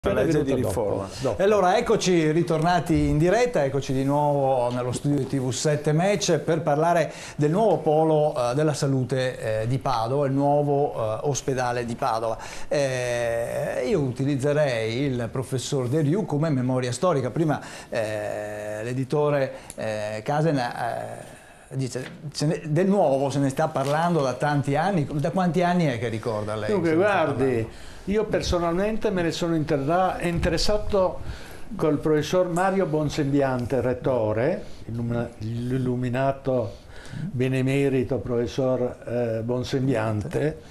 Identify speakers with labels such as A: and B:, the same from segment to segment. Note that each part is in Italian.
A: La legge di riforma.
B: E allora eccoci ritornati in diretta, eccoci di nuovo nello studio di TV7 Match per parlare del nuovo polo della salute di Padova, il nuovo ospedale di Padova. Io utilizzerei il professor De Riu come memoria storica. Prima l'editore Casen dice del nuovo se ne sta parlando da tanti anni. Da quanti anni è che ricorda lei?
A: Dunque, guardi, io personalmente me ne sono interessato col professor Mario Bonsembiante, rettore, l'illuminato benemerito professor Bonsembiante.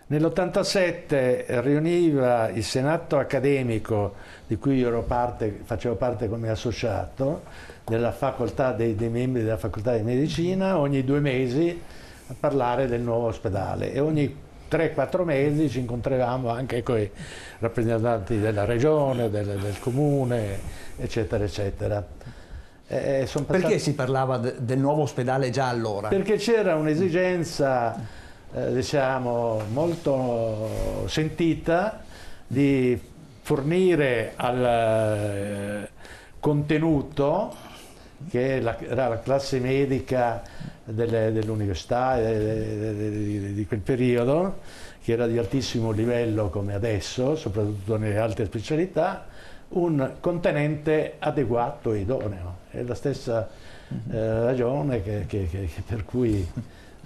A: Nell'87 riuniva il senato accademico, di cui io facevo parte come associato, della facoltà dei membri della facoltà di medicina, ogni 2 mesi a parlare del nuovo ospedale, e ogni 3-4 mesi ci incontravamo anche con i rappresentanti della regione, del comune, eccetera, eccetera.
B: Perché si parlava del nuovo ospedale già allora?
A: Perché c'era un'esigenza, diciamo, molto sentita di fornire al contenuto, che era la classe medica dell'università di quel periodo, che era di altissimo livello come adesso, soprattutto nelle altre specialità, un contenente adeguato e idoneo. È la stessa ragione per cui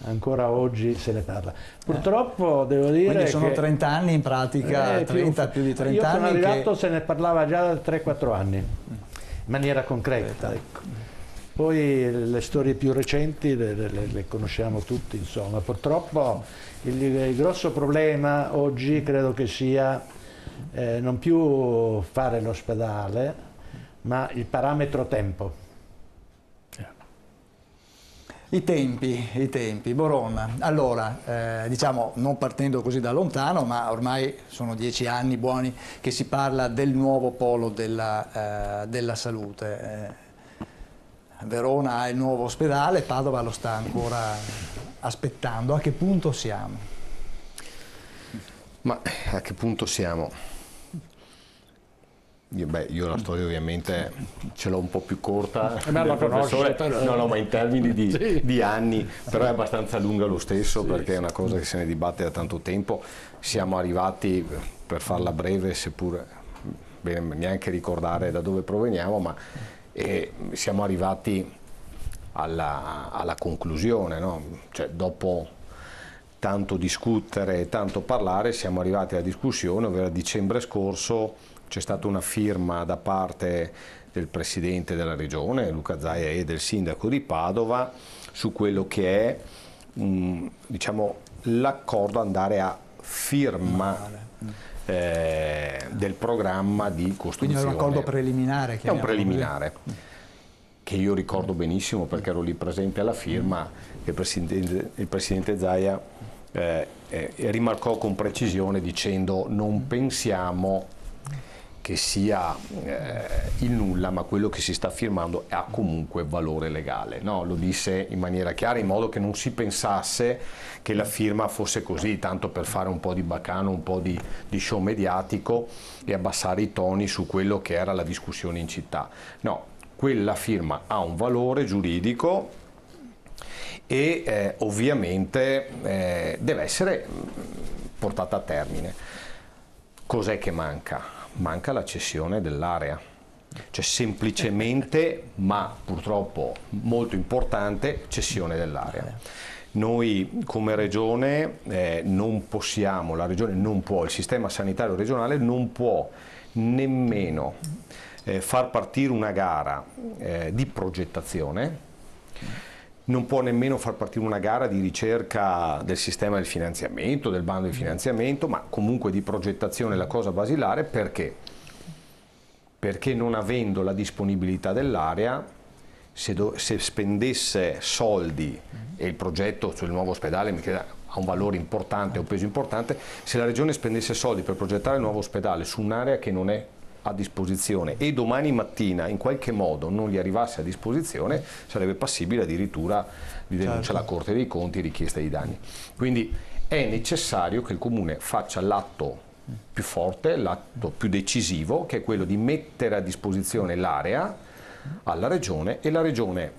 A: ancora oggi se ne parla. Purtroppo devo dire
B: quindi sono 30 anni in pratica, più di 30 anni.
A: Io sono arrivato, se ne parlava già da 3-4 anni, in maniera concreta. Ecco. Poi le storie più recenti le conosciamo tutti, insomma. Purtroppo il grosso problema oggi credo che sia non più fare l'ospedale, ma il parametro tempo.
B: I tempi, Boron. Allora, diciamo, non partendo così da lontano, ma ormai sono 10 anni buoni che si parla del nuovo polo della salute. Verona ha il nuovo ospedale, Padova lo sta ancora aspettando. A che punto siamo?
C: Ma a che punto siamo? Io la storia ovviamente ce l'ho un po' più corta del professore, no, ma in termini di anni, però è abbastanza lunga lo stesso, perché è una cosa che se ne dibatte da tanto tempo. Siamo arrivati, per farla breve, seppur bene neanche ricordare da dove proveniamo, ma siamo arrivati alla conclusione, no? Cioè, dopo tanto discutere e tanto parlare, siamo arrivati alla discussione, ovvero a dicembre scorso c'è stata una firma da parte del Presidente della Regione, Luca Zaia, e del Sindaco di Padova su quello che è diciamo, l'accordo andare a firma del programma di costruzione.
B: Quindi è un accordo preliminare?
C: È un preliminare, che io ricordo benissimo perché ero lì presente alla firma. Il Presidente Zaia rimarcò con precisione dicendo: non pensiamo che sia il nulla, ma quello che si sta firmando ha comunque valore legale. No, lo disse in maniera chiara, in modo che non si pensasse che la firma fosse così, tanto per fare un po' di baccano, un po' di show mediatico e abbassare i toni su quello che era la discussione in città. No, quella firma ha un valore giuridico e ovviamente deve essere portata a termine. Cos'è che manca? Manca la cessione dell'area, cioè semplicemente, ma purtroppo molto importante, cessione dell'area. Noi come Regione non possiamo, la Regione non può, il sistema sanitario regionale non può nemmeno far partire una gara di progettazione, non può nemmeno far partire una gara di ricerca del sistema del finanziamento, del bando di finanziamento, ma comunque di progettazione, la cosa basilare. Perché? Perché non avendo la disponibilità dell'area, se spendesse soldi, e il progetto sul nuovo ospedale mi creda ha un valore importante, un peso importante, se la Regione spendesse soldi per progettare il nuovo ospedale su un'area che non è a disposizione e domani mattina in qualche modo non gli arrivasse a disposizione, sarebbe passibile addirittura di denuncia alla Corte dei Conti e richiesta di danni. Quindi è necessario che il Comune faccia l'atto più forte, l'atto più decisivo, che è quello di mettere a disposizione l'area alla Regione, e la Regione,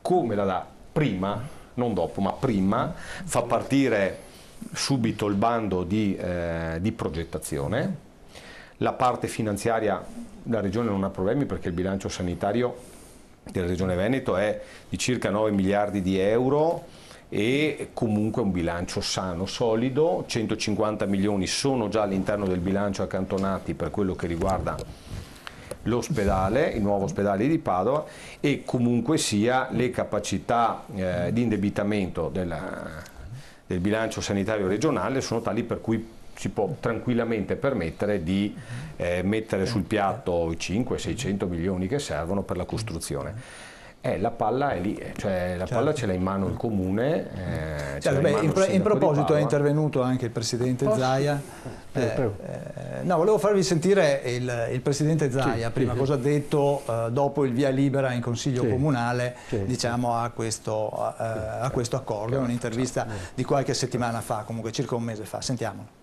C: come la dà prima, non dopo, ma prima, fa partire subito il bando di progettazione. La parte finanziaria la Regione non ha problemi, perché il bilancio sanitario della Regione Veneto è di circa 9 miliardi di euro e comunque un bilancio sano, solido. 150 milioni sono già all'interno del bilancio accantonati per quello che riguarda l'ospedale, il nuovo ospedale di Padova, e comunque sia le capacità di indebitamento del bilancio sanitario regionale sono tali per cui si può tranquillamente permettere di mettere sul piatto i 500-600 milioni che servono per la costruzione. La palla è lì, cioè la palla ce l'ha in mano il Comune.
B: In proposito è intervenuto anche il Presidente Zaia. No, volevo farvi sentire il Presidente Zaia, prima cosa ha detto dopo il via libera in Consiglio Comunale diciamo, a questo accordo. È un'intervista di qualche settimana fa, comunque circa un mese fa. Sentiamolo.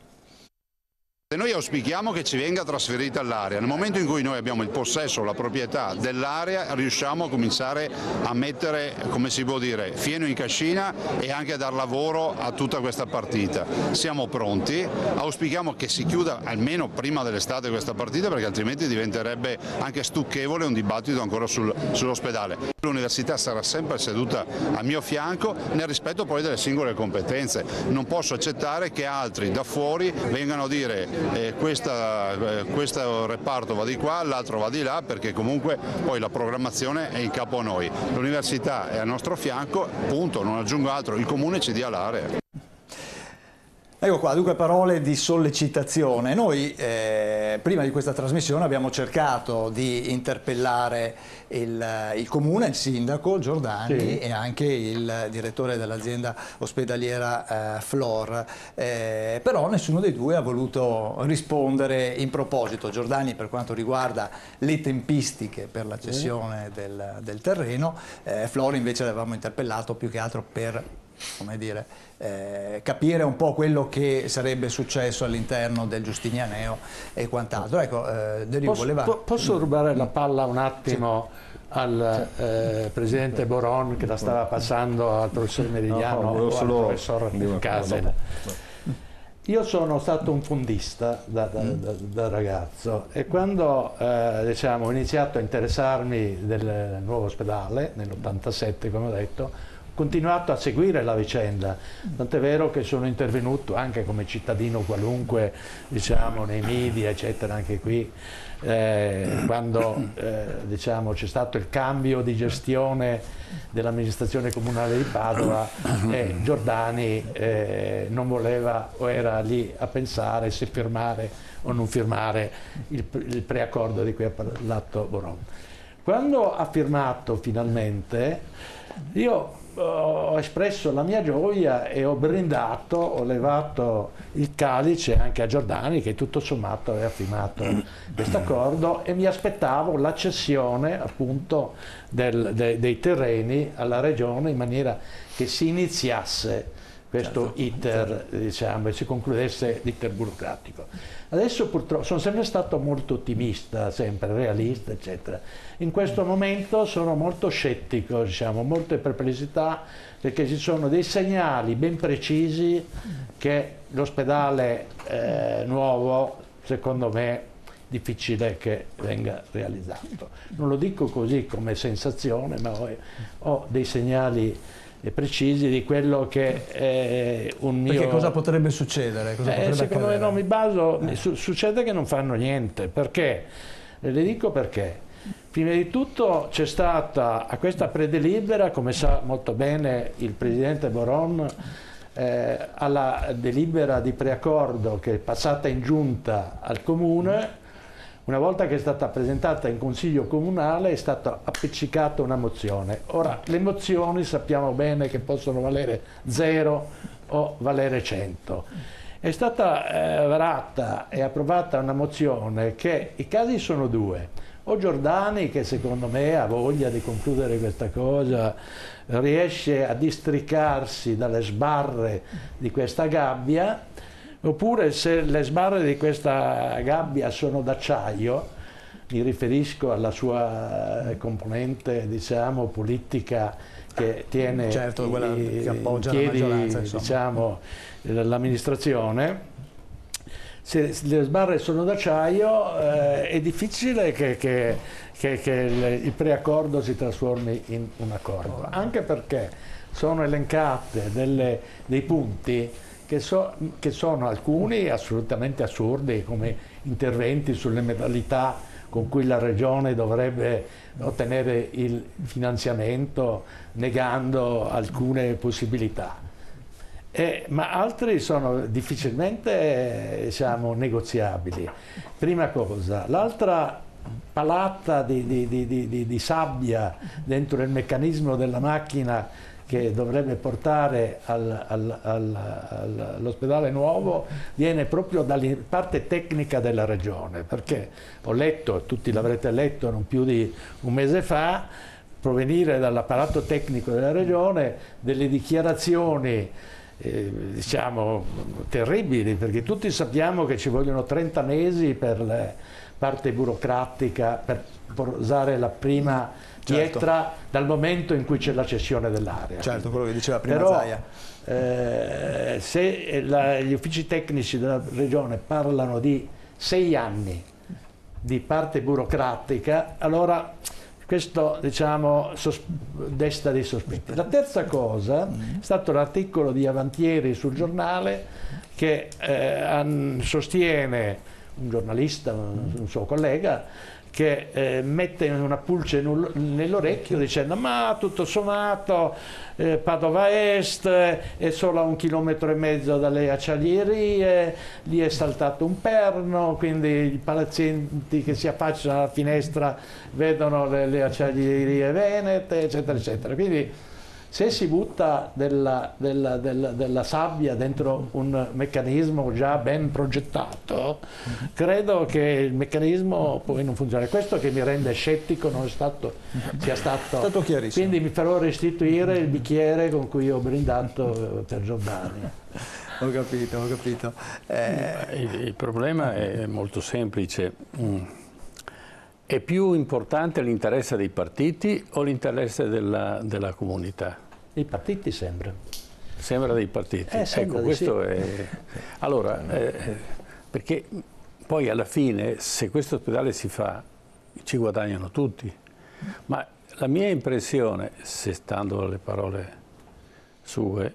D: Noi auspichiamo che ci venga trasferita all'area. Nel momento in cui noi abbiamo il possesso, la proprietà dell'area, riusciamo a cominciare a mettere, come si può dire, fieno in cascina e anche a dar lavoro a tutta questa partita. Siamo pronti, auspichiamo che si chiuda almeno prima dell'estate questa partita, perché altrimenti diventerebbe anche stucchevole un dibattito ancora sull'ospedale. L'università sarà sempre seduta a mio fianco nel rispetto poi delle singole competenze. Non posso accettare che altri da fuori vengano a dire questo reparto va di qua, l'altro va di là, perché comunque poi la programmazione è in capo a noi. L'università è al nostro fianco, punto, non aggiungo altro, il Comune ci dia l'area.
B: Ecco qua, dunque parole di sollecitazione. Noi prima di questa trasmissione abbiamo cercato di interpellare il Comune, il Sindaco Giordani e anche il direttore dell'azienda ospedaliera Flor, però nessuno dei due ha voluto rispondere in proposito. Giordani per quanto riguarda le tempistiche per la cessione del terreno, Flor invece l'avevamo interpellato più che altro per, come dire, capire un po' quello che sarebbe successo all'interno del Giustinianeo e quant'altro. Ecco,
A: posso rubare la palla un attimo al Presidente Boron, che la stava passando al professor Meridiano o al professor Casel. Io sono stato un fondista da ragazzo, e quando diciamo, ho iniziato a interessarmi del nuovo ospedale nell'87, come ho detto, continuato a seguire la vicenda, tant'è vero che sono intervenuto anche come cittadino qualunque, diciamo, nei media, eccetera, anche qui, quando diciamo, c'è stato il cambio di gestione dell'amministrazione comunale di Padova e Giordani non voleva, o era lì a pensare se firmare o non firmare il preaccordo di cui ha parlato Boron. Quando ha firmato finalmente, io ho espresso la mia gioia e ho brindato, ho levato il calice anche a Giordani, che tutto sommato aveva firmato questo accordo, e mi aspettavo la cessione appunto dei terreni alla Regione, in maniera che si iniziasse questo iter, diciamo, e si concludesse l'iter burocratico. Adesso purtroppo sono sempre stato molto ottimista, sempre realista, eccetera. In questo momento sono molto scettico, diciamo, molte perplessità, perché ci sono dei segnali ben precisi che l'ospedale nuovo, secondo me, difficile che venga realizzato. Non lo dico così come sensazione, ma ho dei segnali precisi di quello che è un mio...
B: Perché cosa potrebbe succedere? Cosa potrebbe
A: secondo me, no, mi baso, succede che non fanno niente. Perché? Le dico perché. Prima di tutto c'è stata a questa predelibera, come sa molto bene il Presidente Boron, alla delibera di preaccordo che è passata in giunta al Comune. Una volta che è stata presentata in Consiglio Comunale è stata appiccicata una mozione. Ora, le mozioni sappiamo bene che possono valere 0 o valere 100. È stata varata e approvata una mozione che i casi sono due. O Giordani, che secondo me ha voglia di concludere questa cosa, riesce a districarsi dalle sbarre di questa gabbia, oppure se le sbarre di questa gabbia sono d'acciaio, mi riferisco alla sua componente, diciamo, politica che tiene
B: certo, quella che appoggia
A: in
B: la
A: piedi,
B: maggioranza, insomma,
A: diciamo, l'amministrazione. Se le sbarre sono d'acciaio è difficile che il preaccordo si trasformi in un accordo, anche perché sono elencate dei punti che sono alcuni assolutamente assurdi, come interventi sulle modalità con cui la Regione dovrebbe ottenere il finanziamento negando alcune possibilità. Ma altri sono difficilmente, diciamo, negoziabili. Prima cosa. L'altra palata di sabbia dentro il meccanismo della macchina che dovrebbe portare all'ospedale nuovo viene proprio dalla parte tecnica della Regione, perché ho letto, tutti l'avrete letto non più di un mese fa, provenire dall'apparato tecnico della Regione delle dichiarazioni diciamo terribili, perché tutti sappiamo che ci vogliono 30 mesi per la parte burocratica, per posare la prima pietra dal momento in cui c'è la cessione dell'area.
B: Certo, quello che diceva prima
A: Però,
B: Zaia.
A: Se gli uffici tecnici della Regione parlano di 6 anni di parte burocratica, allora questo, diciamo, desta dei sospetti. La terza cosa è stato l'articolo di avantieri sul giornale che sostiene un giornalista, un suo collega, che mette una pulce nell'orecchio dicendo ma tutto sommato Padova Est è solo a 1,5 chilometri dalle acciaierie, lì è saltato un perno, quindi i pazienti che si affacciano alla finestra vedono le acciaierie venete, eccetera, eccetera. Quindi se si butta della sabbia dentro un meccanismo già ben progettato, credo che il meccanismo poi non funzioni. Questo che mi rende scettico non sia stato
B: chiarissimo.
A: Quindi mi farò restituire il bicchiere con cui ho brindato per Giordani.
B: Ho capito, ho capito.
E: Il problema è molto semplice. È più importante l'interesse dei partiti o l'interesse della comunità?
A: I partiti sembra.
E: Sembra dei partiti.
A: Sembra
E: ecco, questo
A: sì.
E: è... Allora, perché poi alla fine, se questo ospedale si fa, ci guadagnano tutti. Ma la mia impressione, se stando alle parole sue,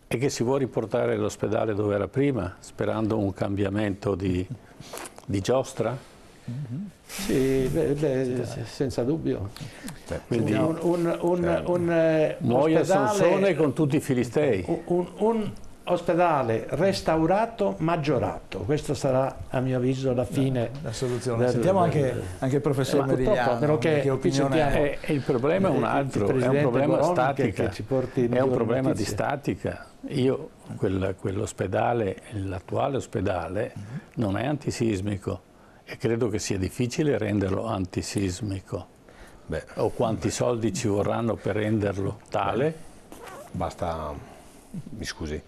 E: è che si vuole riportare l'ospedale dove era prima, sperando un cambiamento di giostra?
A: Sì, senza dubbio.
E: Quindi
A: un
E: Sansone con tutti i filistei.
A: Un ospedale restaurato, maggiorato. Questo sarà, a mio avviso, la fine.
B: La soluzione. Sentiamo anche il professor Merigliano.
A: Che
B: opinione
E: il problema è un altro, è un problema statica. È un problema di statica. Io, quell'ospedale, l'attuale ospedale, non è antisismico. E credo che sia difficile renderlo antisismico. O quanti soldi ci vorranno per renderlo tale?
C: Basta, mi scusi,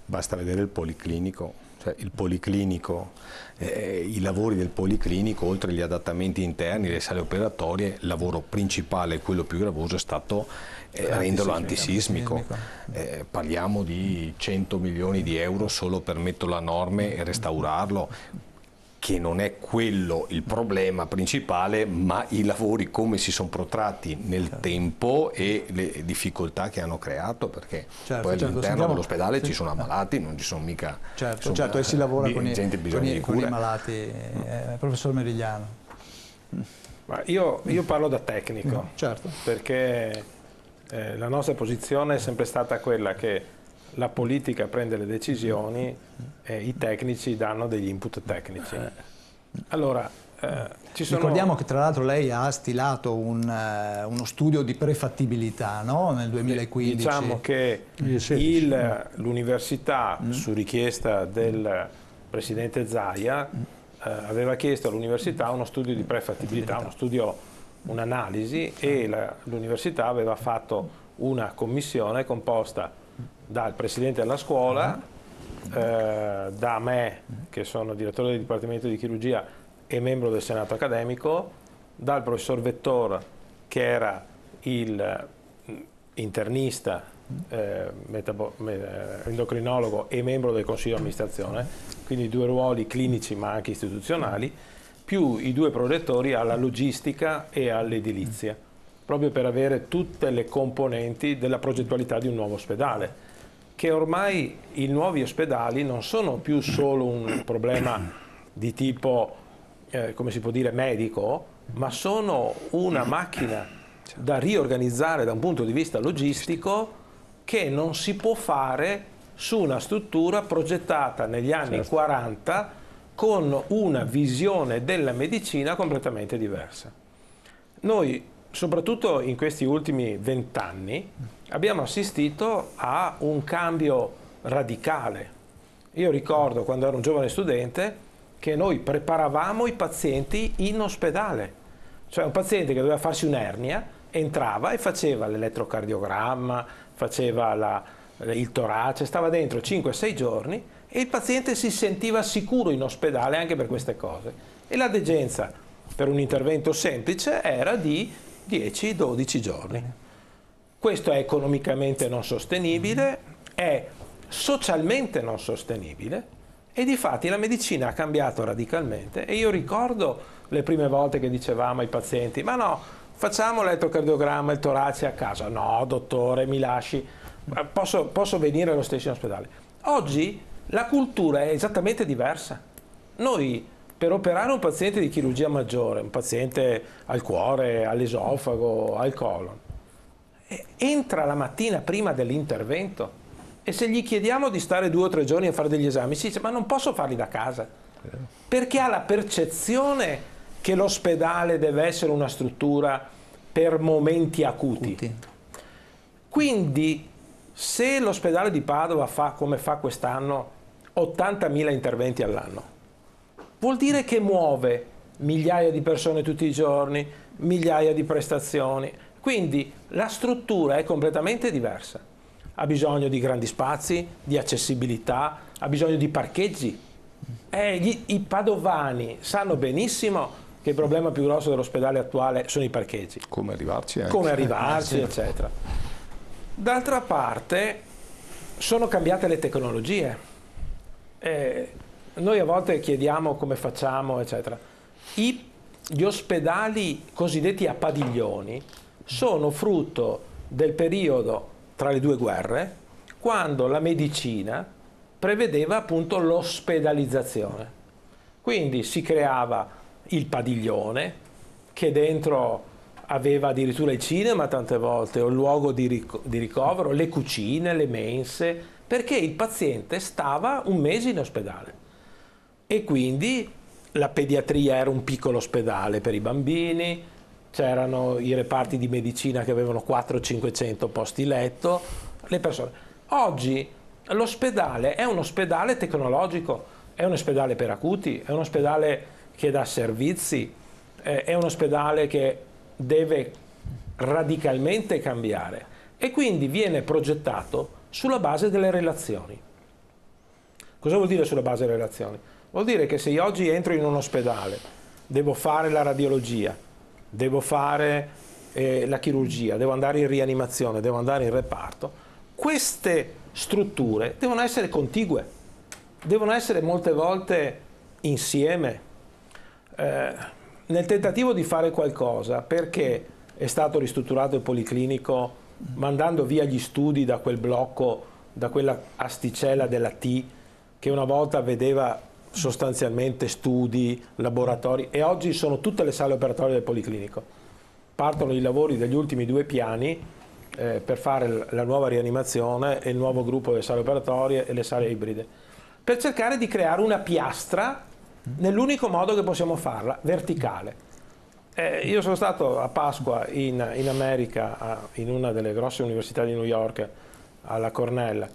C: basta vedere il policlinico. Cioè, il policlinico, i lavori del policlinico, oltre agli adattamenti interni, le sale operatorie, il lavoro principale, quello più gravoso, è stato renderlo antisismico. Parliamo di 100 milioni di euro solo per metterlo a norme e restaurarlo, che non è quello il problema principale, ma i lavori come si sono protratti nel tempo e le difficoltà che hanno creato, perché poi all'interno dell'ospedale ci sono ammalati, non ci sono mica...
B: Certo, e si lavora con i malati. Professor Merigliano.
F: Io parlo da tecnico,
B: certo.
F: Perché la nostra posizione è sempre stata quella che la politica prende le decisioni e i tecnici danno degli input tecnici. Allora,
B: ricordiamo che tra l'altro lei ha stilato uno studio di prefattibilità, no? Nel 2015.
F: Diciamo che l'università, su richiesta del presidente Zaia, aveva chiesto all'università uno studio di prefattibilità, un'analisi, e l'università aveva fatto una commissione composta dal presidente della scuola, da me, che sono direttore del Dipartimento di Chirurgia e membro del Senato accademico, dal professor Vettor, che era il internista, endocrinologo e membro del Consiglio di amministrazione, quindi 2 ruoli clinici ma anche istituzionali, più i 2 prorettori alla logistica e all'edilizia, proprio per avere tutte le componenti della progettualità di un nuovo ospedale, che ormai i nuovi ospedali non sono più solo un problema di tipo, come si può dire, medico, ma sono una macchina da riorganizzare da un punto di vista logistico che non si può fare su una struttura progettata negli anni 40 con una visione della medicina completamente diversa. Noi, soprattutto in questi ultimi 20 anni, abbiamo assistito a un cambio radicale. Io ricordo quando ero un giovane studente che noi preparavamo i pazienti in ospedale, cioè un paziente che doveva farsi un'ernia entrava e faceva l'elettrocardiogramma, faceva il torace, stava dentro 5-6 giorni e il paziente si sentiva sicuro in ospedale anche per queste cose. E la degenza per un intervento semplice era di 10-12 giorni. Questo è economicamente non sostenibile, è socialmente non sostenibile e difatti la medicina ha cambiato radicalmente. E io ricordo le prime volte che dicevamo ai pazienti: ma no, facciamo l'elettrocardiogramma, il torace a casa. No, dottore, mi lasci, posso venire allo stesso in ospedale. Oggi la cultura è esattamente diversa. Noi, per operare un paziente di chirurgia maggiore, un paziente al cuore, all'esofago, al colon, entra la mattina prima dell'intervento e se gli chiediamo di stare 2 o 3 giorni a fare degli esami, si dice: ma non posso farli da casa, perché ha la percezione che l'ospedale deve essere una struttura per momenti acuti. Quindi se l'ospedale di Padova fa, come fa quest'anno, 80.000 interventi all'anno, vuol dire che muove migliaia di persone tutti i giorni, migliaia di prestazioni, quindi la struttura è completamente diversa. Ha bisogno di grandi spazi, di accessibilità, ha bisogno di parcheggi. I padovani sanno benissimo che il problema più grosso dell'ospedale attuale sono i parcheggi.
C: Come arrivarci anche.
F: Come arrivarci, eccetera. D'altra parte sono cambiate le tecnologie. Noi a volte chiediamo come facciamo, eccetera. Gli ospedali cosiddetti a padiglioni sono frutto del periodo tra le 2 guerre, quando la medicina prevedeva appunto l'ospedalizzazione. Quindi si creava il padiglione, che dentro aveva addirittura il cinema tante volte, o il luogo di ricovero, le cucine, le mense, perché il paziente stava un mese in ospedale. E quindi la pediatria era un piccolo ospedale per i bambini, c'erano i reparti di medicina che avevano 400-500 posti letto, le persone. Oggi l'ospedale è un ospedale tecnologico, è un ospedale per acuti, è un ospedale che dà servizi, è un ospedale che deve radicalmente cambiare e quindi viene progettato sulla base delle relazioni. Cosa vuol dire sulla base delle relazioni? Vuol dire che se io oggi entro in un ospedale, devo fare la radiologia, devo fare la chirurgia, devo andare in rianimazione, devo andare in reparto, queste strutture devono essere contigue, devono essere molte volte insieme, nel tentativo di fare qualcosa, perché è stato ristrutturato il Policlinico mandando via gli studi da quel blocco, da quella asticella della T, che una volta vedeva sostanzialmente studi, laboratori, e oggi sono tutte le sale operatorie del Policlinico. Partono i lavori degli ultimi 2 piani per fare la nuova rianimazione e il nuovo gruppo delle sale operatorie e le sale ibride, per cercare di creare una piastra nell'unico modo che possiamo farla, verticale. Io sono stato a Pasqua in America, in una delle grosse università di New York, alla Cornell,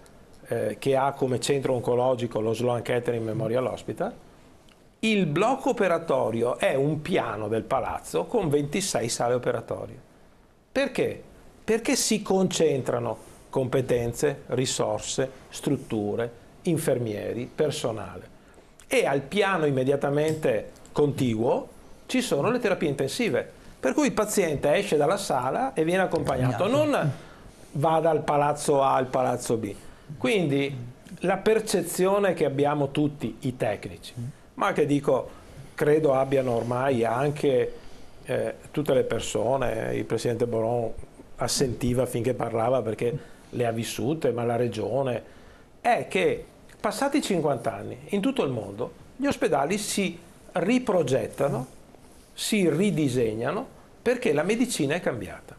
F: che ha come centro oncologico lo Sloan Kettering Memorial Hospital. Il blocco operatorio è un piano del palazzo con 26 sale operatorie. Perché? Perché si concentrano competenze, risorse, strutture infermieri, personale. E al piano immediatamente contiguo ci sono le terapie intensive, per cui il paziente esce dalla sala e viene accompagnato, non va dal palazzo A al palazzo B. Quindi la percezione che abbiamo tutti i tecnici, ma che dico credo abbiano ormai anche tutte le persone, il presidente Boron assentiva finché parlava perché le ha vissute, ma la regione, è che passati 50 anni in tutto il mondo gli ospedali si riprogettano, si ridisegnano perché la medicina è cambiata.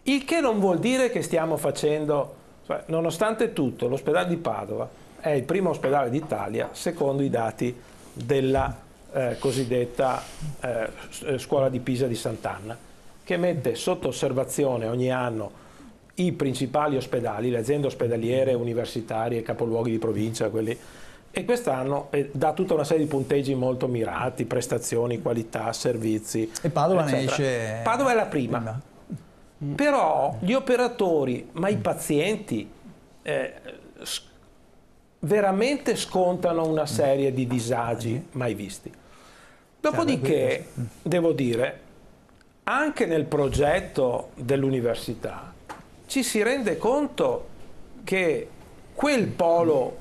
F: Il che non vuol dire che stiamo facendo, cioè, nonostante tutto, l'ospedale di Padova è il primo ospedale d'Italia secondo i dati della cosiddetta scuola di Pisa di Sant'Anna, che mette sotto osservazione ogni anno i principali ospedali, le aziende ospedaliere, universitarie, capoluoghi di provincia, quelli, e quest'anno dà tutta una serie di punteggi molto mirati, prestazioni, qualità, servizi.
B: E Padova
F: eccetera.
B: ne esce...
F: Padova è la prima. Però gli operatori, ma i pazienti, veramente scontano una serie di disagi mai visti. Dopodiché, devo dire, anche nel progetto dell'università ci si rende conto che quel polo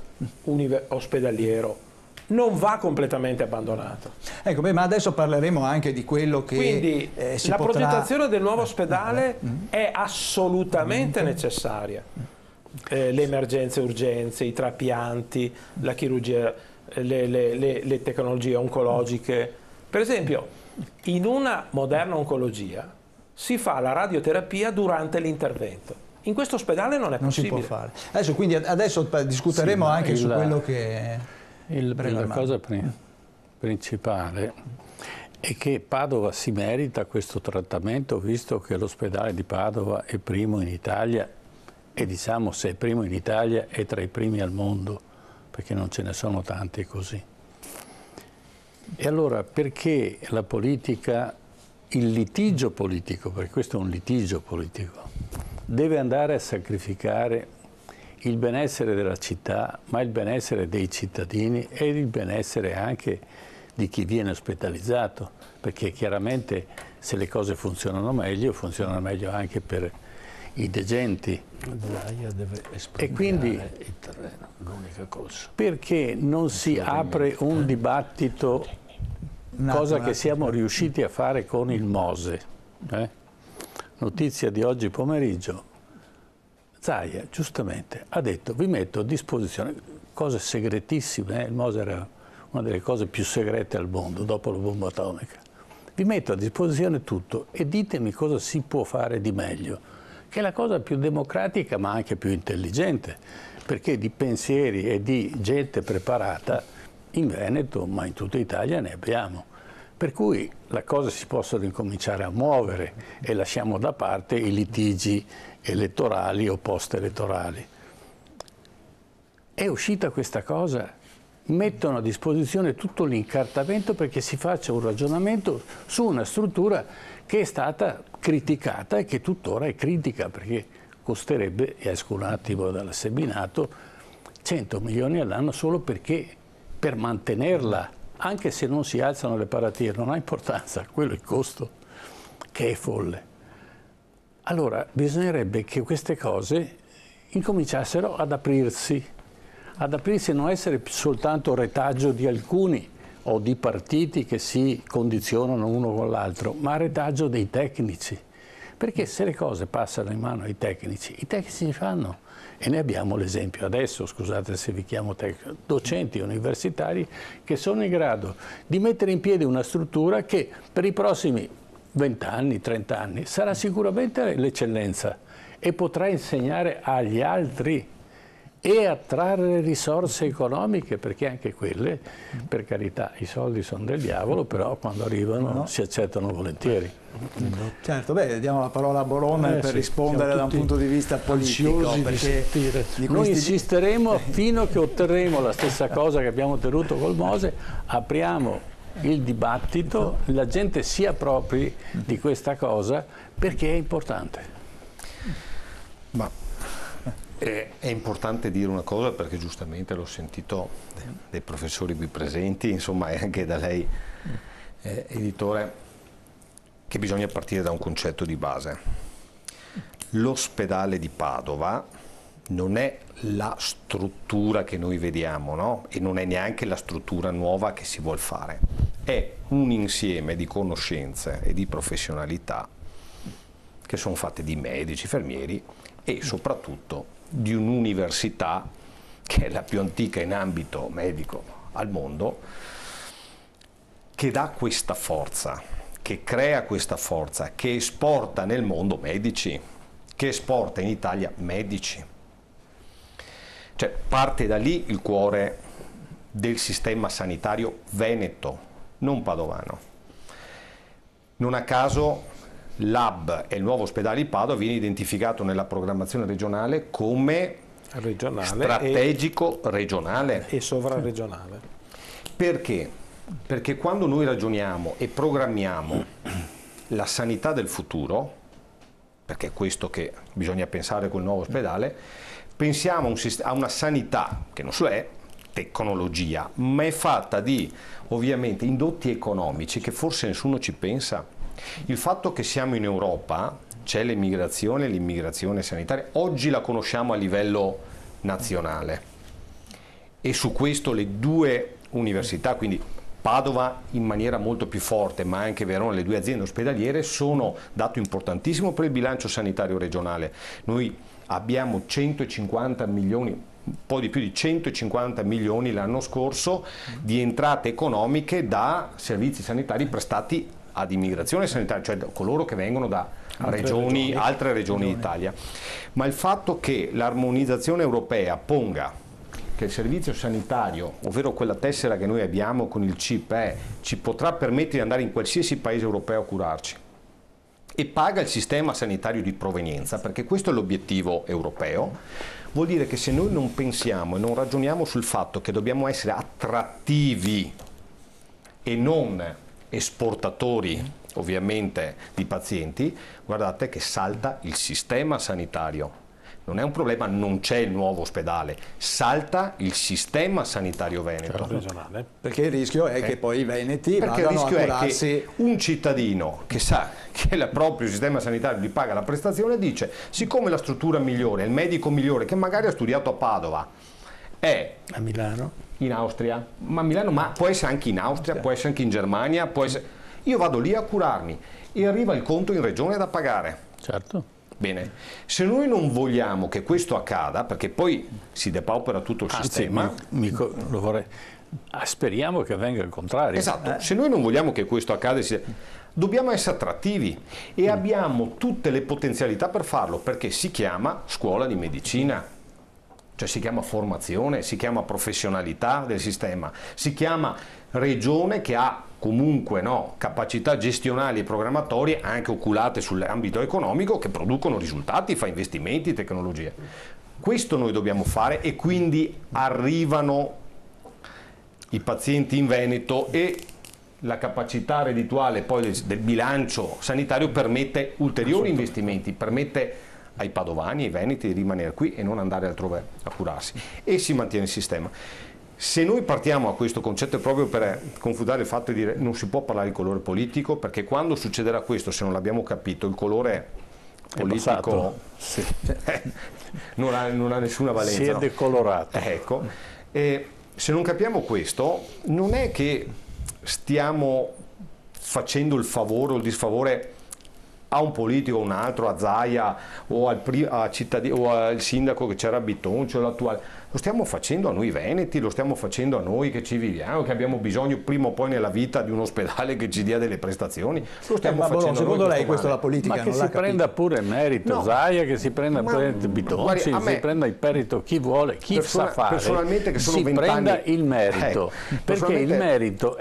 F: ospedaliero non va completamente abbandonato.
B: Ecco, beh, ma adesso parleremo anche di quello che
F: quindi
B: si
F: la
B: potrà...
F: progettazione del nuovo ospedale è assolutamente necessaria. Le emergenze, urgenze, i trapianti, la chirurgia, le tecnologie oncologiche. Per esempio, in una moderna oncologia si fa la radioterapia durante l'intervento. In questo ospedale non è possibile.
B: Non si può fare. Adesso, quindi, adesso discuteremo anche su quello che...
E: La cosa principale è che Padova si merita questo trattamento, visto che l'ospedale di Padova è primo in Italia e, diciamo, se è primo in Italia è tra i primi al mondo, perché non ce ne sono tanti così. E allora perché la politica, il litigio politico, perché questo è un litigio politico, deve andare a sacrificare il benessere della città, ma il benessere dei cittadini e il benessere anche di chi viene ospedalizzato, perché chiaramente se le cose funzionano meglio anche per i degenti. E quindi
A: il terreno, l'unica cosa.
E: Perché non si apre un dibattito, cosa che siamo riusciti a fare con il Mose? Notizia di oggi pomeriggio. Zaia, giustamente, ha detto, vi metto a disposizione cose segretissime, il Mose era una delle cose più segrete al mondo, dopo la bomba atomica. Vi metto a disposizione tutto e ditemi cosa si può fare di meglio, che è la cosa più democratica ma anche più intelligente, perché di pensieri e di gente preparata in Veneto, ma in tutta Italia ne abbiamo. Per cui le cose si possono incominciare a muovere e lasciamo da parte i litigi elettorali o post-elettorali. È uscita questa cosa, mettono a disposizione tutto l'incartamento perché si faccia un ragionamento su una struttura che è stata criticata e che tuttora è critica, perché costerebbe, esco un attimo dal seminato, 100 milioni all'anno solo perché per mantenerla, anche se non si alzano le paratie, non ha importanza, quello è il costo, che è folle. Allora bisognerebbe che queste cose incominciassero ad aprirsi e non essere soltanto retaggio di alcuni o di partiti che si condizionano uno con l'altro, ma retaggio dei tecnici. Perché se le cose passano in mano ai tecnici, i tecnici li fanno. E ne abbiamo l'esempio adesso, scusate se vi chiamo tecnico, docenti universitari che sono in grado di mettere in piedi una struttura che per i prossimi 20 anni, 30 anni sarà sicuramente l'eccellenza e potrà insegnare agli altri e attrarre risorse economiche, perché anche quelle, per carità, i soldi sono del diavolo, però quando arrivano si accettano volentieri.
B: Certo, beh, diamo la parola a Boron per rispondere da un punto di vista politico, perché
E: noi insisteremo fino a che otterremo la stessa cosa che abbiamo ottenuto col Mose, apriamo il dibattito, la gente si appropri di questa cosa perché è importante.
C: Ma È importante dire una cosa, perché giustamente l'ho sentito dai professori qui presenti, insomma, e anche da lei, editore, che bisogna partire da un concetto di base. L'ospedale di Padova non è la struttura che noi vediamo, no? E non è neanche la struttura nuova che si vuol fare. È un insieme di conoscenze e di professionalità che sono fatte di medici, infermieri e soprattutto di un'università che è la più antica in ambito medico al mondo, che dà questa forza, che crea questa forza, che esporta nel mondo medici, che esporta in Italia medici. Cioè parte da lì il cuore del sistema sanitario veneto, non padovano. Non a caso l'hub e il nuovo ospedale di Padova viene identificato nella programmazione regionale come strategico regionale
F: e sovraregionale.
C: Perché? Perché quando noi ragioniamo e programmiamo la sanità del futuro, perché è questo che bisogna pensare col nuovo ospedale, pensiamo a una sanità che non solo è tecnologia, ma è fatta di ovviamente indotti economici che forse nessuno ci pensa. Il fatto che siamo in Europa, c'è l'immigrazione sanitaria, oggi la conosciamo a livello nazionale e su questo le due università, quindi Padova in maniera molto più forte, ma anche Verona, le due aziende ospedaliere, sono dato importantissimo per il bilancio sanitario regionale. Noi abbiamo 150 milioni, un po' di più di 150 milioni l'anno scorso di entrate economiche da servizi sanitari prestati ad immigrazione sanitaria, cioè da coloro che vengono da altre regioni d'Italia. Ma il fatto che l'armonizzazione europea ponga che il servizio sanitario, ovvero quella tessera che noi abbiamo con il CIP, ci potrà permettere di andare in qualsiasi paese europeo a curarci, e paga il sistema sanitario di provenienza, perché questo è l'obiettivo europeo, vuol dire che se noi non pensiamo e non ragioniamo sul fatto che dobbiamo essere attrattivi e non esportatori ovviamente di pazienti, guardate che salta il sistema sanitario. Non è un problema, non c'è il nuovo ospedale, salta il sistema sanitario veneto.
F: Regionale.
B: Perché il rischio è che poi i veneti vadano a curarsi.
C: È che un cittadino che sa che il proprio sistema sanitario gli paga la prestazione dice: siccome la struttura migliore, il medico migliore, che magari ha studiato a Padova, è
A: a Milano,
C: in Austria, ma a Milano, ma può essere anche in Austria, può essere anche in Germania, può essere... io vado lì a curarmi e arriva il conto in regione da pagare.
E: Certo.
C: Bene, se noi non vogliamo che questo accada, perché poi si depaupera tutto il sistema...
E: Lo vorrei... speriamo che avvenga il contrario.
C: Esatto, se noi non vogliamo che questo accada, dobbiamo essere attrattivi e abbiamo tutte le potenzialità per farlo, perché si chiama scuola di medicina, cioè si chiama formazione, si chiama professionalità del sistema, si chiama regione che ha comunque capacità gestionali e programmatorie anche oculate sull'ambito economico, che producono risultati, fa investimenti, tecnologie. Questo noi dobbiamo fare, e quindi arrivano i pazienti in Veneto e la capacità reddituale poi del bilancio sanitario permette ulteriori investimenti, permette ai padovani, ai veneti di rimanere qui e non andare altrove a curarsi, e si mantiene il sistema. Se noi partiamo a questo concetto è proprio per confutare il fatto di dire non si può parlare di colore politico, perché quando succederà questo, se non l'abbiamo capito, il colore politico
E: sì.
C: non ha nessuna valenza.
E: Si è decolorato.
C: Ecco, se non capiamo questo, non è che stiamo facendo il favore o il disfavore a un politico o un altro, a Zaia o al sindaco che c'era a Bitoncio, l'attuale. Lo stiamo facendo a noi veneti, lo stiamo facendo a noi che ci viviamo, che abbiamo bisogno prima o poi nella vita di un ospedale che ci dia delle prestazioni. Lo stiamo facendo
B: secondo
C: noi,
B: lei questo la politica
E: ma che
B: non l'ha
E: si prenda pure merito Zaia, che si prenda Bitonci, si prenda il merito chi vuole, chi sa fare,
C: personalmente che sono
E: si
C: 20
E: prenda
C: anni,
E: il merito, perché il merito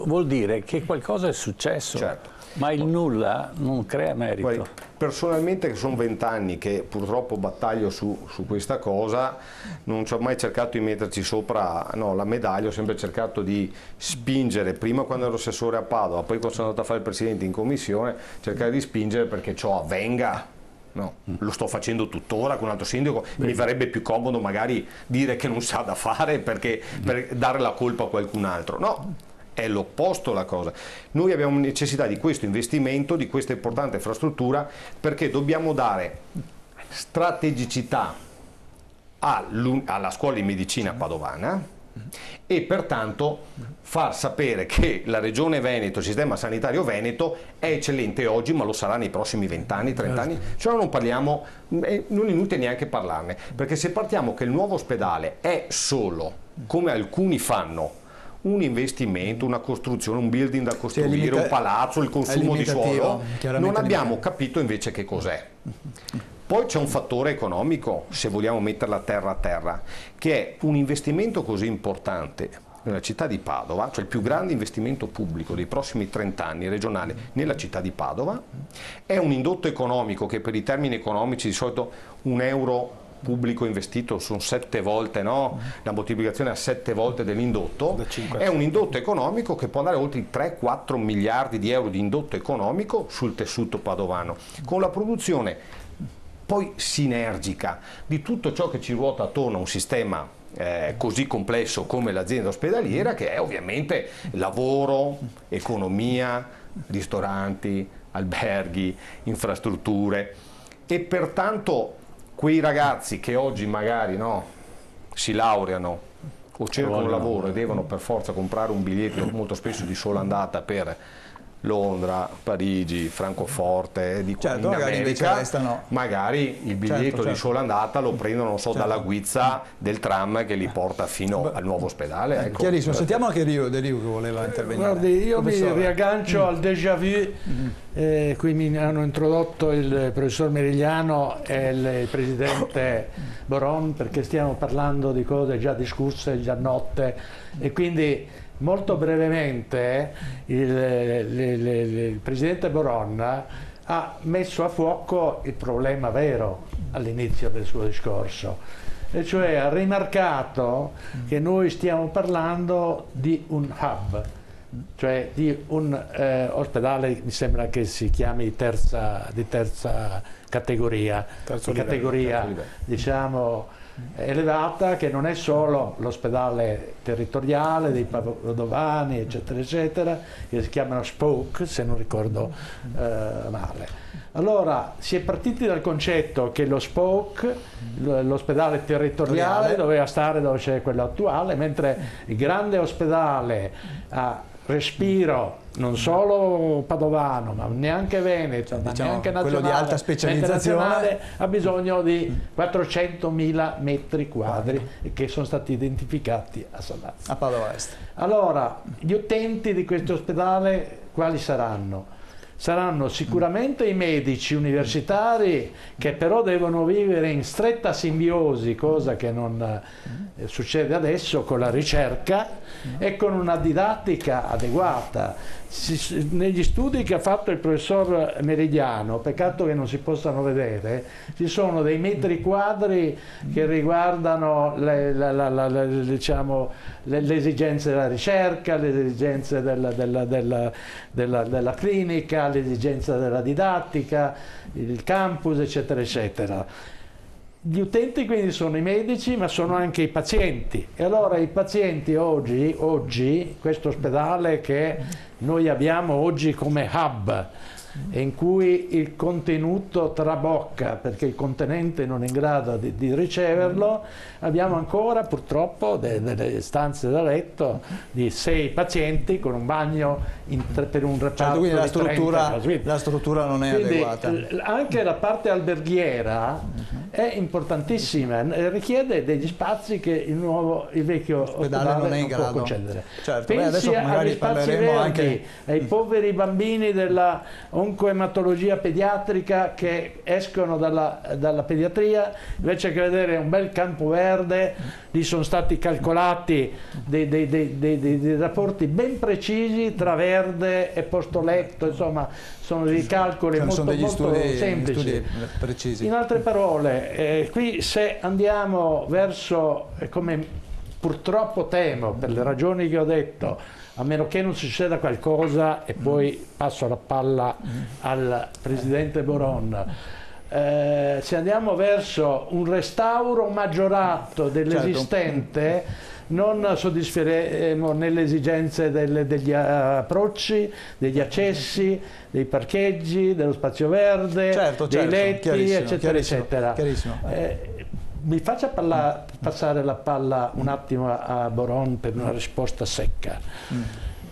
E: vuol dire che qualcosa è successo.
C: Certo.
E: Ma il nulla non crea merito.
C: Guardi, personalmente, che sono 20 anni che purtroppo battaglio su questa cosa, non ci ho mai cercato di metterci sopra la medaglia, ho sempre cercato di spingere, prima quando ero assessore a Padova, poi quando sono andato a fare il presidente in commissione, cercare di spingere perché ciò avvenga, No, lo sto facendo tuttora con un altro sindaco, mi verrebbe più comodo magari dire che non sa da fare per dare la colpa a qualcun altro. No, è l'opposto la cosa. Noi abbiamo necessità di questo investimento, di questa importante infrastruttura, perché dobbiamo dare strategicità alla scuola di medicina padovana e pertanto far sapere che la Regione Veneto, il sistema sanitario veneto è eccellente oggi, ma lo sarà nei prossimi 20 anni, 30 anni, cioè non parliamo, non è inutile neanche parlarne, perché se partiamo che il nuovo ospedale è solo, come alcuni fanno, un investimento, una costruzione, un building da costruire, un palazzo, il consumo di suolo, non abbiamo capito invece che cos'è. Poi c'è un fattore economico, se vogliamo metterla terra a terra, che è un investimento così importante nella città di Padova, cioè il più grande investimento pubblico dei prossimi 30 anni regionale nella città di Padova, è un indotto economico che per i termini economici di solito €1 pubblico investito sono 7 volte, no? La moltiplicazione a 7 volte dell'indotto, è un indotto economico che può andare oltre i 3-4 miliardi di euro di indotto economico sul tessuto padovano, con la produzione poi sinergica di tutto ciò che ci ruota attorno a un sistema così complesso come l'azienda ospedaliera, che è ovviamente lavoro, economia, ristoranti, alberghi, infrastrutture, e pertanto quei ragazzi che oggi magari si laureano o cercano un lavoro e devono per forza comprare un biglietto molto spesso di sola andata per Londra, Parigi, Francoforte, di qua in America, magari il biglietto di sola andata lo prendono, non so, dalla guizza del tram che li porta fino al nuovo ospedale. Ecco.
B: Chiarissimo, sentiamo anche De Rio che voleva intervenire.
A: Guardi, io mi riaggancio al déjà vu, qui mi hanno introdotto il professor Merigliano e il presidente Boron, perché stiamo parlando di cose già discusse, già note, e quindi molto brevemente il presidente Boron ha messo a fuoco il problema vero all'inizio del suo discorso, e cioè ha rimarcato che noi stiamo parlando di un hub, cioè di un ospedale, mi sembra che si chiami di terza categoria, diciamo elevata, che non è solo l'ospedale territoriale dei padovani eccetera eccetera, che si chiamano spoke se non ricordo male. Allora si è partiti dal concetto che lo spoke, l'ospedale territoriale, doveva stare dove c'è quello attuale, mentre il grande ospedale a respiro non solo padovano, ma neanche veneto, ma neanche nazionale,
B: quello di alta specializzazione,
A: ha bisogno di 400.000 metri quadri che sono stati identificati a Salazzo,
B: a Padova Est.
A: Allora, gli utenti di questo ospedale quali saranno? Saranno sicuramente i medici universitari, che però devono vivere in stretta simbiosi, cosa che non succede adesso, con la ricerca e con una didattica adeguata. Negli studi che ha fatto il professor Merigliano, peccato che non si possano vedere, ci sono dei metri quadri che riguardano le esigenze della ricerca, le esigenze della clinica, le esigenze della didattica, il campus eccetera eccetera. Gli utenti quindi sono i medici, ma sono anche i pazienti, e allora i pazienti oggi questo ospedale che noi abbiamo oggi come hub, in cui il contenuto trabocca perché il contenente non è in grado di riceverlo, abbiamo ancora purtroppo delle stanze da letto di 6 pazienti con un bagno per un reparto,
B: quindi la struttura non è
A: quindi
B: adeguata.
A: Anche la parte alberghiera è importantissima, richiede degli spazi che il vecchio ospedale non è in grado può concedere.
B: Certo,
A: pensi agli spazi verdi, ai poveri bambini della oncoematologia pediatrica che escono dalla pediatria, invece che vedere un bel campo verde, lì sono stati calcolati dei rapporti ben precisi tra verde e posto letto, insomma sono dei calcoli molto semplici.
B: Studi precisi.
A: In altre parole, qui se andiamo verso, come purtroppo temo per le ragioni che ho detto, a meno che non succeda qualcosa, e poi passo la palla al presidente Boron, se andiamo verso un restauro maggiorato dell'esistente, non soddisferemo né le esigenze degli approcci, degli accessi, dei parcheggi, dello spazio verde, dei letti, eccetera, eccetera. Mi faccia passare la palla un attimo a Boron per una risposta secca.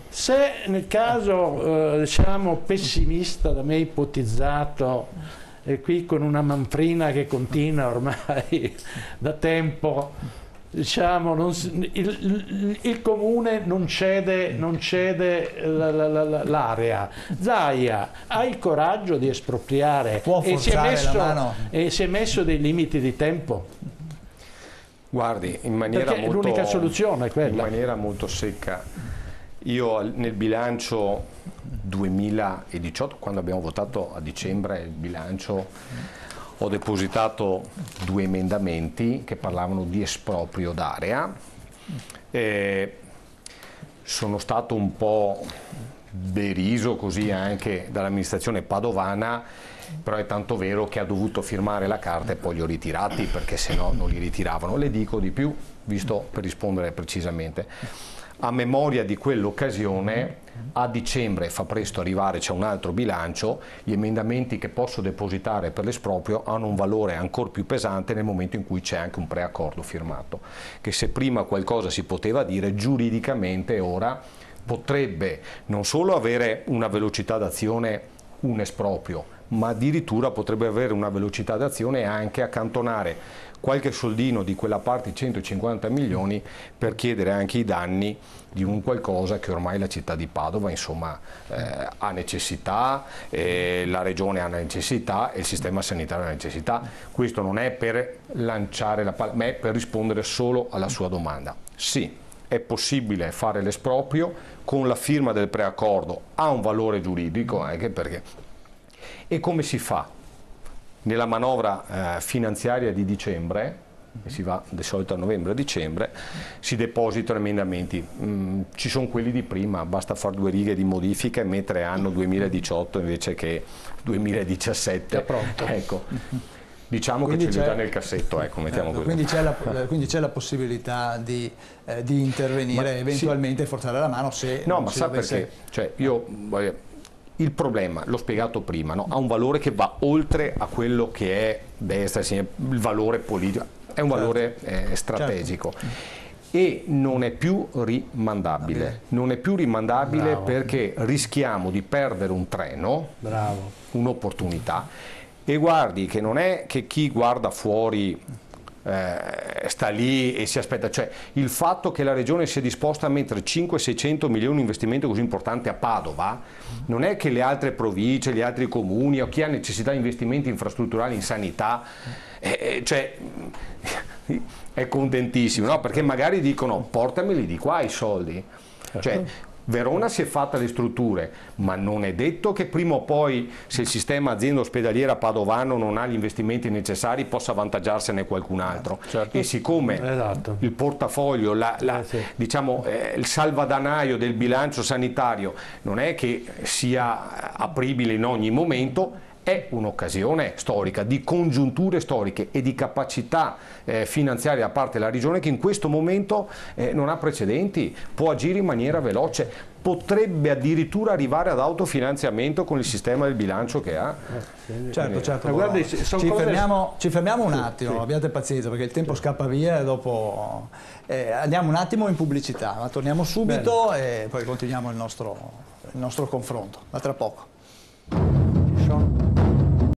A: Se nel caso diciamo pessimista da me ipotizzato, e qui con una manfrina che continua ormai da tempo, diciamo, il comune non cede l'area. Zaia ha il coraggio di espropriare e si è messo dei limiti di tempo?
C: Guardi, in maniera
A: perché
C: molto,
A: l'unica soluzione è quella.
C: In maniera molto secca, io nel bilancio 2018, quando abbiamo votato a dicembre il bilancio, ho depositato 2 emendamenti che parlavano di esproprio d'area. Sono stato un po' deriso così anche dall'amministrazione padovana, però è tanto vero che ha dovuto firmare la carta e poi li ho ritirati, perché se no non li ritiravano. Le dico di più, visto per rispondere precisamente. A memoria di quell'occasione, a dicembre, fa presto arrivare, c'è un altro bilancio, gli emendamenti che posso depositare per l'esproprio hanno un valore ancora più pesante nel momento in cui c'è anche un preaccordo firmato, che se prima qualcosa si poteva dire, giuridicamente ora potrebbe non solo avere una velocità d'azione un esproprio, ma addirittura potrebbe avere una velocità d'azione anche accantonare qualche soldino di quella parte, 150 milioni, per chiedere anche i danni di un qualcosa che ormai la città di Padova insomma ha necessità, la regione ha necessità e il sistema sanitario ha necessità. Questo non è per lanciare la palla, ma è per rispondere solo alla sua domanda. Sì, è possibile fare l'esproprio con la firma del preaccordo, ha un valore giuridico anche perché. E come si fa? Nella manovra finanziaria di dicembre, si va di solito a novembre-dicembre, si depositano emendamenti. Ci sono quelli di prima, basta fare 2 righe di modifica e mettere anno 2018 invece che 2017.
A: È pronto.
C: Ecco. Diciamo
B: quindi
C: che ce l'ho già nel cassetto, ecco, mettiamo così.
B: Quindi c'è la possibilità di intervenire eventualmente e forzare la mano se
C: no,
B: non
C: ma
B: si
C: sa
B: dovesse...
C: perché? Cioè, il problema, l'ho spiegato prima, no? Ha un valore che va oltre a quello che è destra, sinistra, il valore politico, è un valore strategico. E non è più rimandabile. Non è più rimandabile. Bravo. Perché rischiamo di perdere un treno, un'opportunità. E guardi che non è che chi guarda fuori sta lì e si aspetta, cioè il fatto che la regione sia disposta a mettere 500-600 milioni di investimento così importante a Padova non è che le altre province, gli altri comuni o chi ha necessità di investimenti infrastrutturali in sanità cioè è contentissimo, no? Perché magari dicono portameli di qua i soldi, cioè Verona si è fatta le strutture, ma non è detto che prima o poi, se il sistema azienda ospedaliera padovano non ha gli investimenti necessari, possa avvantaggiarsene qualcun altro. E siccome il portafoglio, diciamo, il salvadanaio del bilancio sanitario non è che sia apribile in ogni momento, è un'occasione storica, di congiunture storiche e di capacità finanziaria da parte della regione che in questo momento non ha precedenti, può agire in maniera veloce, potrebbe addirittura arrivare ad autofinanziamento con il sistema del bilancio che ha.
B: Certo.
A: Guardi,
B: ci fermiamo un attimo, abbiate pazienza perché il tempo scappa via e dopo andiamo un attimo in pubblicità, ma torniamo subito e poi continuiamo il nostro confronto. A tra poco.